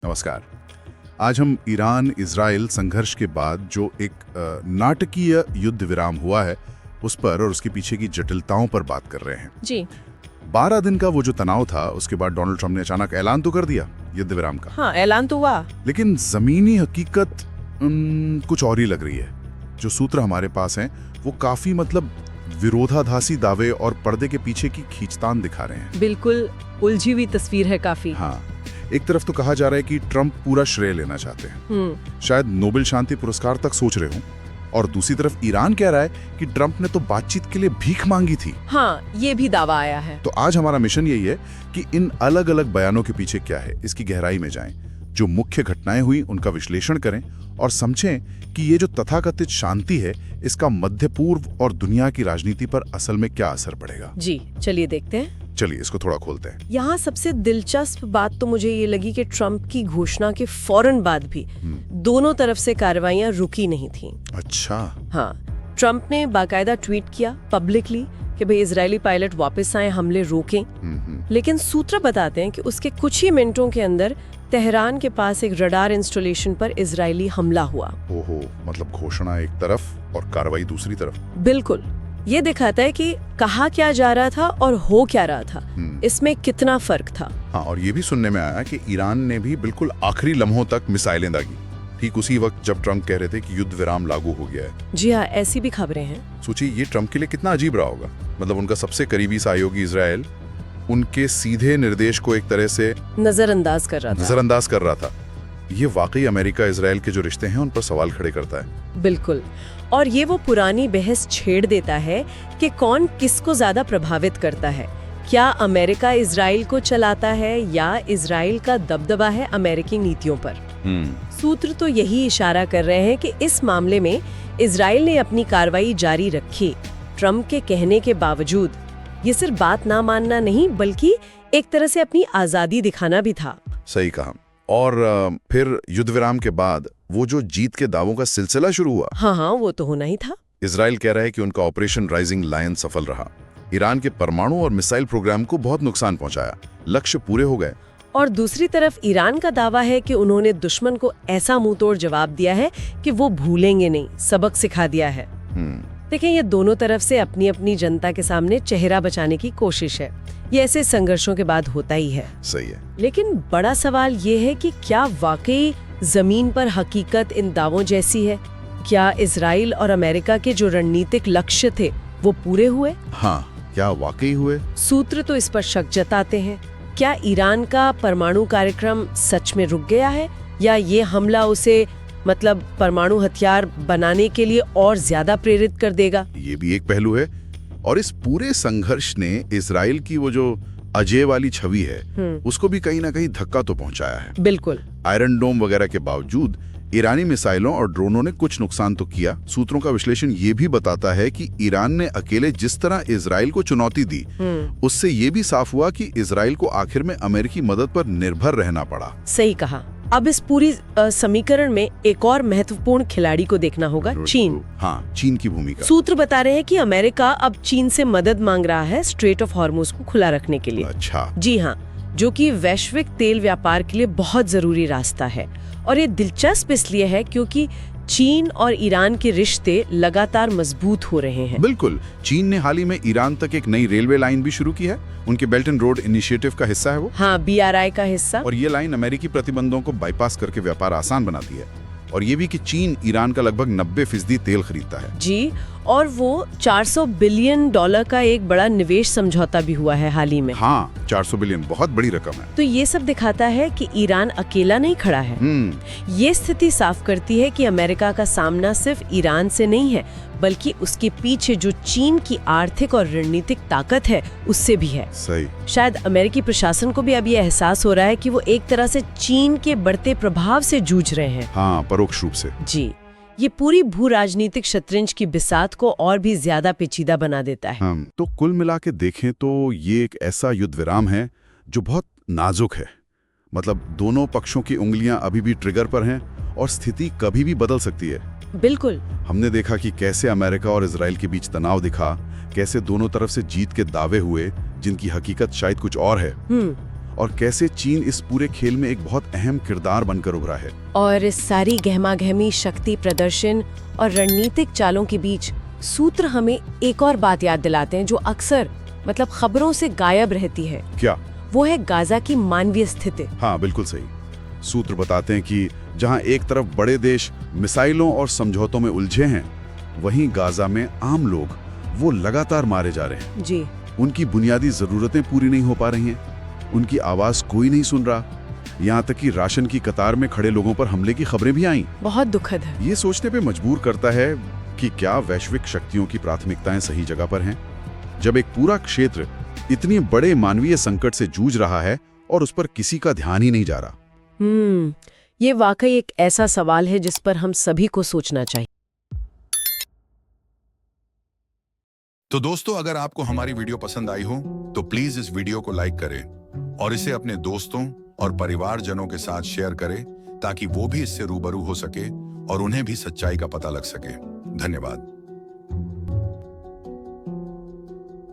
नमस्कार। आज हम ईरान इजराइल संघर्ष के बाद जो एक नाटकीय युद्ध विराम हुआ है उस पर और उसके पीछे की जटिलताओं पर बात कर रहे हैं। जी 12 दिन का वो जो तनाव था उसके बाद डोनाल्ड ट्रंप ने अचानक ऐलान तो कर दिया युद्ध विराम का। हाँ, ऐलान तो हुआ, लेकिन जमीनी हकीकत कुछ और ही लग रही है। जो सूत्र हमारे पास हैं वो काफी विरोधाभासी दावे और पर्दे के पीछे की खींचतान दिखा रहे हैं। बिल्कुल उलझी हुई तस्वीर है काफी। हाँ, एक तरफ तो कहा जा रहा है कि ट्रंप पूरा श्रेय लेना चाहते हैं, शायद नोबेल शांति पुरस्कार तक सोच रहे हों, और दूसरी तरफ ईरान कह रहा है कि ट्रंप ने तो बातचीत के लिए भीख मांगी थी। हाँ, ये भी दावा आया है। तो आज हमारा मिशन यही है कि इन अलग अलग बयानों के पीछे क्या है, इसकी गहराई में जाएं, जो मुख्य घटनाएं हुई उनका विश्लेषण करें और समझें कि ये जो तथाकथित शांति है इसका मध्य पूर्व और दुनिया की राजनीति पर असल में क्या असर पड़ेगा। जी चलिए देखते हैं। चलिए इसको थोड़ा खोलते हैं। यहाँ सबसे दिलचस्प बात तो मुझे ये लगी कि ट्रंप की घोषणा के फौरन बाद भी दोनों तरफ से कार्रवाइयां रुकी नहीं थीं। अच्छा। हाँ, ट्रंप ने बाकायदा ट्वीट किया पब्लिकली कि भाई इजरायली पायलट वापस आए, हमले रोकें। लेकिन सूत्र बताते हैं कि उसके कुछ ही मिनटों के अंदर तेहरान के पास एक रडार इंस्टॉलेशन पर इजरायली हमला हुआ। ओहो, मतलब घोषणा एक तरफ और कार्रवाई दूसरी तरफ। बिल्कुल, ये दिखाता है कि कहा क्या जा रहा था और हो क्या रहा था, इसमें कितना फर्क था। हाँ, और ये भी सुनने में आया कि ईरान ने भी बिल्कुल आखिरी लम्हों तक मिसाइलें दागी, ठीक उसी वक्त जब ट्रंप कह रहे थे कि युद्ध विराम लागू हो गया है। जी हाँ, ऐसी भी खबरें हैं। सोचिए ये ट्रंप के लिए कितना अजीब रहा होगा। मतलब उनका सबसे करीबी सहयोगी इजराइल उनके सीधे निर्देश को एक तरह से नजरअंदाज कर रहा था। ये वाकई अमेरिका इजराइल के जो रिश्ते हैं उन पर सवाल खड़े करता है। बिल्कुल, और ये वो पुरानी बहस छेड़ देता है कि कौन किसको ज्यादा प्रभावित करता है। क्या अमेरिका इजराइल को चलाता है या इजराइल का दबदबा है अमेरिकी नीतियों पर। सूत्र तो यही इशारा कर रहे हैं कि इस मामले में इजराइल ने अपनी कार्रवाई जारी रखी ट्रंप के कहने के बावजूद। ये सिर्फ बात ना मानना नहीं बल्कि एक तरह से अपनी आजादी दिखाना भी था। सही कहा। और फिर युद्ध विराम के बाद वो जो जीत के दावों का सिलसिला शुरू हुआ। हाँ, वो तो होना ही था। इजराइल कह रहा है कि उनका ऑपरेशन राइजिंग लायन सफल रहा, ईरान के परमाणु और मिसाइल प्रोग्राम को बहुत नुकसान पहुंचाया, लक्ष्य पूरे हो गए। और दूसरी तरफ ईरान का दावा है कि उन्होंने दुश्मन को ऐसा मुंहतोड़ जवाब दिया है कि वो भूलेंगे नहीं, सबक सिखा दिया है। देखें, ये दोनों तरफ से अपनी अपनी जनता के सामने चेहरा बचाने की कोशिश है। ये ऐसे संघर्षों के बाद होता ही है। सही है। लेकिन बड़ा सवाल ये है कि क्या वाकई जमीन पर हकीकत इन दावों जैसी है? क्या इजराइल और अमेरिका के जो रणनीतिक लक्ष्य थे वो पूरे हुए? हाँ, क्या वाकई हुए? सूत्र तो इस पर शक जताते हैं। क्या ईरान का परमाणु कार्यक्रम सच में रुक गया है या ये हमला उसे परमाणु हथियार बनाने के लिए और ज्यादा प्रेरित कर देगा? ये भी एक पहलू है। और इस पूरे संघर्ष ने इजराइल की वो जो अजय वाली छवि है उसको भी कहीं ना कहीं धक्का तो पहुंचाया है। बिल्कुल। आयरन डोम वगैरह के बावजूद ईरानी मिसाइलों और ड्रोनों ने कुछ नुकसान तो किया। सूत्रों का विश्लेषण ये भी बताता है कि ईरान ने अकेले जिस तरह इजराइल को चुनौती दी उससे ये भी साफ हुआ कि इजराइल को आखिर में अमेरिकी मदद पर निर्भर रहना पड़ा। सही कहा। अब इस पूरी समीकरण में एक और महत्वपूर्ण खिलाड़ी को देखना होगा, चीन। हाँ, चीन की भूमिका। सूत्र बता रहे हैं कि अमेरिका अब चीन से मदद मांग रहा है स्ट्रेट ऑफ हॉर्मुज को खुला रखने के लिए। अच्छा। जी हाँ, जो कि वैश्विक तेल व्यापार के लिए बहुत जरूरी रास्ता है। और ये दिलचस्प इसलिए है क्योंकि चीन और ईरान के रिश्ते लगातार मजबूत हो रहे हैं। बिल्कुल। चीन ने हाल ही में ईरान तक एक नई रेलवे लाइन भी शुरू की है। उनके बेल्ट एंड रोड इनिशिएटिव का हिस्सा है वो। हाँ, BRI का हिस्सा। और ये लाइन अमेरिकी प्रतिबंधों को बाईपास करके व्यापार आसान बनाती है। और ये भी कि चीन ईरान का लगभग 90% तेल खरीदता है। जी, और वो $400 बिलियन का एक बड़ा निवेश समझौता भी हुआ है हाल ही में। हाँ, 400 बिलियन बहुत बड़ी रकम है। तो ये सब दिखाता है कि ईरान अकेला नहीं खड़ा है। ये स्थिति साफ करती है कि अमेरिका का सामना सिर्फ ईरान से नहीं है बल्कि उसके पीछे जो चीन की आर्थिक और रणनीतिक ताकत है उससे भी है। सही। शायद अमेरिकी प्रशासन को भी अब ये एहसास हो रहा है कि वो एक तरह से चीन के बढ़ते प्रभाव से जूझ रहे हैं। हाँ, परोक्ष रूप से। जी, ये पूरी भू राजनीतिक शतरंज की बिसात को और भी ज्यादा पेचीदा बना देता है। तो कुल मिला के देखें तो ये एक ऐसा युद्ध विराम है जो बहुत नाजुक है। दोनों पक्षों की उंगलियां अभी भी ट्रिगर पर हैं और स्थिति कभी भी बदल सकती है। बिल्कुल। हमने देखा कि कैसे अमेरिका और इजराइल के बीच तनाव दिखा, कैसे दोनों तरफ से जीत के दावे हुए जिनकी हकीकत शायद कुछ और है। और कैसे चीन इस पूरे खेल में एक बहुत अहम किरदार बनकर उभरा है। और इस सारी गहमा-गहमी शक्ति प्रदर्शन और रणनीतिक चालों के बीच सूत्र हमें एक और बात याद दिलाते हैं जो अक्सर खबरों से गायब रहती है। क्या? वो है गाजा की मानवीय स्थिति। हाँ, बिल्कुल सही। सूत्र बताते हैं कि जहां एक तरफ बड़े देश मिसाइलों और समझौतों में उलझे हैं, वहीं गाजा में आम लोग वो लगातार मारे जा रहे हैं। जी। उनकी बुनियादी जरूरतें पूरी नहीं हो पा रही हैं, उनकी आवाज कोई नहीं सुन रहा, यहाँ तक कि राशन की कतार में खड़े लोगों पर हमले की खबरें भी आईं। बहुत दुखद है। ये सोचने पे मजबूर करता है कि क्या वैश्विक शक्तियों की प्राथमिकताएं सही जगह पर हैं? जब एक पूरा क्षेत्र इतनी बड़े मानवीय संकट से जूझ रहा है और उस पर किसी का ध्यान ही नहीं जा रहा। ये वाकई एक ऐसा सवाल है जिस पर हम सभी को सोचना चाहिए। तो दोस्तों, अगर आपको हमारी वीडियो पसंद आई हो तो प्लीज इस वीडियो को लाइक करें और इसे अपने दोस्तों और परिवारजनों के साथ शेयर करें ताकि वो भी इससे रूबरू हो सके और उन्हें भी सच्चाई का पता लग सके। धन्यवाद।